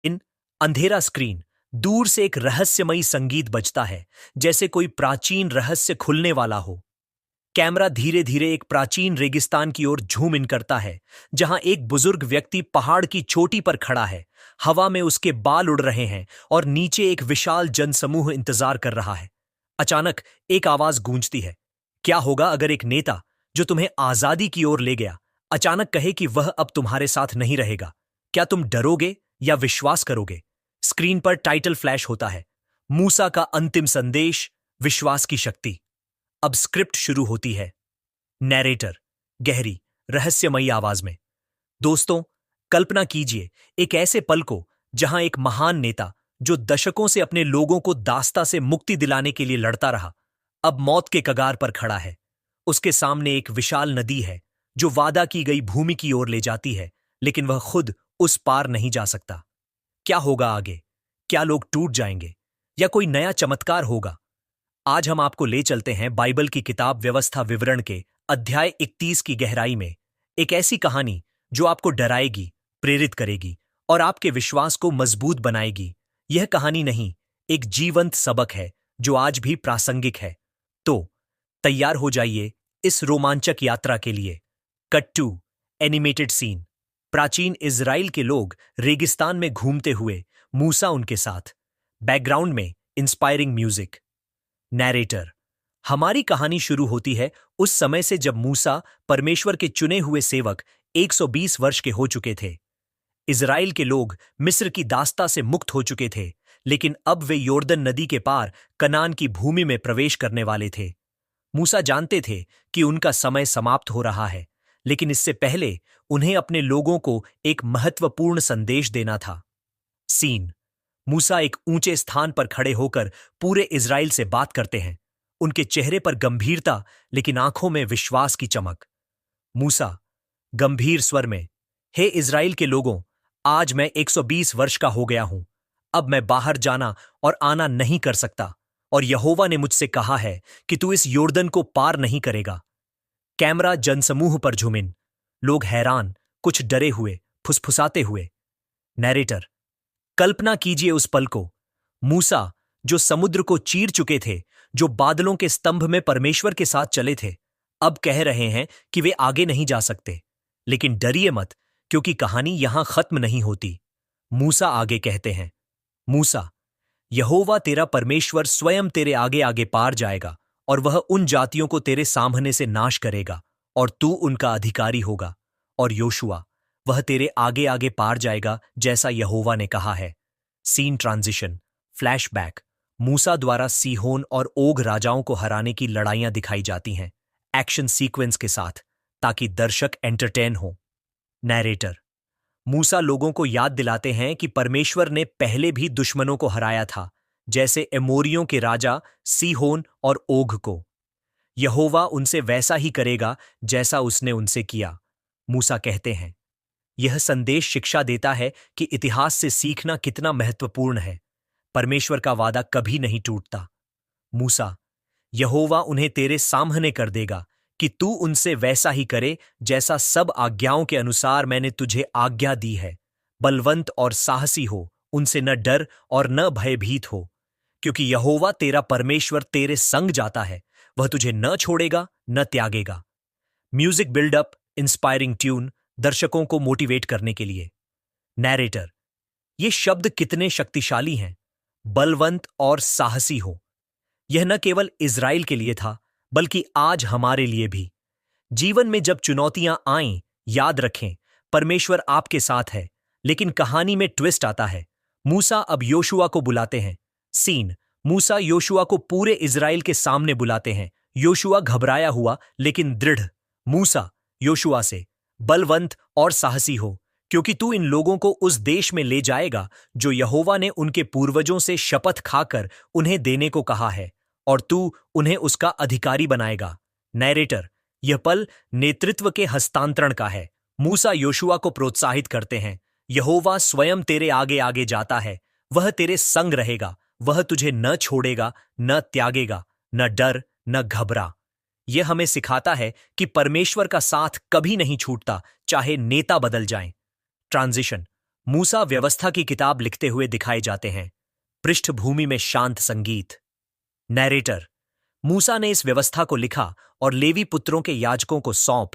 इन अंधेरा स्क्रीन, दूर से एक रहस्यमयी संगीत बजता है, जैसे कोई प्राचीन रहस्य खुलने वाला हो। कैमरा धीरे धीरे एक प्राचीन रेगिस्तान की ओर झूम इन करता है, जहां एक बुजुर्ग व्यक्ति पहाड़ की चोटी पर खड़ा है। हवा में उसके बाल उड़ रहे हैं और नीचे एक विशाल जनसमूह इंतजार कर रहा है। अचानक एक आवाज गूंजती है। क्या होगा अगर एक नेता, जो तुम्हें आजादी की ओर ले गया, अचानक कहे कि वह अब तुम्हारे साथ नहीं रहेगा? क्या तुम डरोगे या विश्वास करोगे? स्क्रीन पर टाइटल फ्लैश होता है, मूसा का अंतिम संदेश, विश्वास की शक्ति। अब स्क्रिप्ट शुरू होती है। नैरेटर गहरी, रहस्यमयी आवाज में, दोस्तों, कल्पना कीजिए एक ऐसे पल को जहां एक महान नेता, जो दशकों से अपने लोगों को दास्ता से मुक्ति दिलाने के लिए लड़ता रहा, अब मौत के कगार पर खड़ा है। उसके सामने एक विशाल नदी है, जो वादा की गई भूमि की ओर ले जाती है, लेकिन वह खुद उस पार नहीं जा सकता। क्या होगा आगे? क्या लोग टूट जाएंगे या कोई नया चमत्कार होगा? आज हम आपको ले चलते हैं बाइबल की किताब व्यवस्था विवरण के अध्याय 31 की गहराई में। एक ऐसी कहानी जो आपको डराएगी, प्रेरित करेगी और आपके विश्वास को मजबूत बनाएगी। यह कहानी नहीं, एक जीवंत सबक है जो आज भी प्रासंगिक है। तो तैयार हो जाइए इस रोमांचक यात्रा के लिए। Cut to animated scene. प्राचीन इज़राइल के लोग रेगिस्तान में घूमते हुए, मूसा उनके साथ। बैकग्राउंड में इंस्पायरिंग म्यूजिक। नैरेटर, हमारी कहानी शुरू होती है उस समय से जब मूसा, परमेश्वर के चुने हुए सेवक, 120 वर्ष के हो चुके थे। इज़राइल के लोग मिस्र की दास्ता से मुक्त हो चुके थे, लेकिन अब वे योर्दन नदी के पार कनान की भूमि में प्रवेश करने वाले थे। मूसा जानते थे कि उनका समय समाप्त हो रहा है, लेकिन इससे पहले उन्हें अपने लोगों को एक महत्वपूर्ण संदेश देना था। सीन। मूसा एक ऊंचे स्थान पर खड़े होकर पूरे इज़राइल से बात करते हैं। उनके चेहरे पर गंभीरता, लेकिन आंखों में विश्वास की चमक। मूसा गंभीर स्वर में, हे इज़राइल के लोगों, आज मैं 120 वर्ष का हो गया हूं। अब मैं बाहर जाना और आना नहीं कर सकता, और यहोवा ने मुझसे कहा है कि तू इस योर्दन को पार नहीं करेगा। कैमरा जनसमूह पर झूमिन। लोग हैरान, कुछ डरे हुए, फुसफुसाते हुए। नैरेटर, कल्पना कीजिए उस पल को। मूसा, जो समुद्र को चीर चुके थे, जो बादलों के स्तंभ में परमेश्वर के साथ चले थे, अब कह रहे हैं कि वे आगे नहीं जा सकते। लेकिन डरिए मत, क्योंकि कहानी यहां खत्म नहीं होती। मूसा आगे कहते हैं, मूसा, यहोवा तेरा परमेश्वर स्वयं तेरे आगे आगे पार जाएगा, और वह उन जातियों को तेरे सामने से नाश करेगा, और तू उनका अधिकारी होगा। और योशुआ, वह तेरे आगे आगे पार जाएगा, जैसा यहोवा ने कहा है। Scene transition, flashback. मूसा द्वारा सीहोन और ओग राजाओं को हराने की लड़ाइयां दिखाई जाती हैं, एक्शन सीक्वेंस के साथ, ताकि दर्शक एंटरटेन हो। नैरेटर, मूसा लोगों को याद दिलाते हैं कि परमेश्वर ने पहले भी दुश्मनों को हराया था, जैसे एमोरियों के राजा सीहोन और ओग को। यहोवा उनसे वैसा ही करेगा जैसा उसने उनसे किया। मूसा कहते हैं, यह संदेश शिक्षा देता है कि इतिहास से सीखना कितना महत्वपूर्ण है। परमेश्वर का वादा कभी नहीं टूटता। मूसा, यहोवा उन्हें तेरे सामने कर देगा कि तू उनसे वैसा ही करे जैसा सब आज्ञाओं के अनुसार मैंने तुझे आज्ञा दी है। बलवंत और साहसी हो, उनसे न डर और न भयभीत हो, क्योंकि यहोवा तेरा परमेश्वर तेरे संग जाता है। वह तुझे न छोड़ेगा न त्यागेगा। म्यूजिक बिल्डअप, इंस्पायरिंग ट्यून, दर्शकों को मोटिवेट करने के लिए। नैरेटर, ये शब्द कितने शक्तिशाली हैं। बलवंत और साहसी हो। यह न केवल इज़राइल के लिए था, बल्कि आज हमारे लिए भी। जीवन में जब चुनौतियां आएं, याद रखें, परमेश्वर आपके साथ है। लेकिन कहानी में ट्विस्ट आता है। मूसा अब योशुआ को बुलाते हैं। सीन। मूसा योशुआ को पूरे इज़राइल के सामने बुलाते हैं। योशुआ घबराया हुआ लेकिन दृढ़। मूसा योशुआ से, बलवंत और साहसी हो, क्योंकि तू इन लोगों को उस देश में ले जाएगा जो यहोवा ने उनके पूर्वजों से शपथ खाकर उन्हें देने को कहा है, और तू उन्हें उसका अधिकारी बनाएगा। नैरेटर, यह पल नेतृत्व के हस्तांतरण का है। मूसा योशुआ को प्रोत्साहित करते हैं, यहोवा स्वयं तेरे आगे आगे जाता है। वह तेरे संग रहेगा। वह तुझे न छोड़ेगा न त्यागेगा। न डर न घबरा। यह हमें सिखाता है कि परमेश्वर का साथ कभी नहीं छूटता, चाहे नेता बदल जाएं। ट्रांजिशन, मूसा व्यवस्था की किताब लिखते हुए दिखाए जाते हैं। पृष्ठभूमि में शांत संगीत। नैरेटर। मूसा ने इस व्यवस्था को लिखा और लेवी पुत्रों के याजकों को सौंप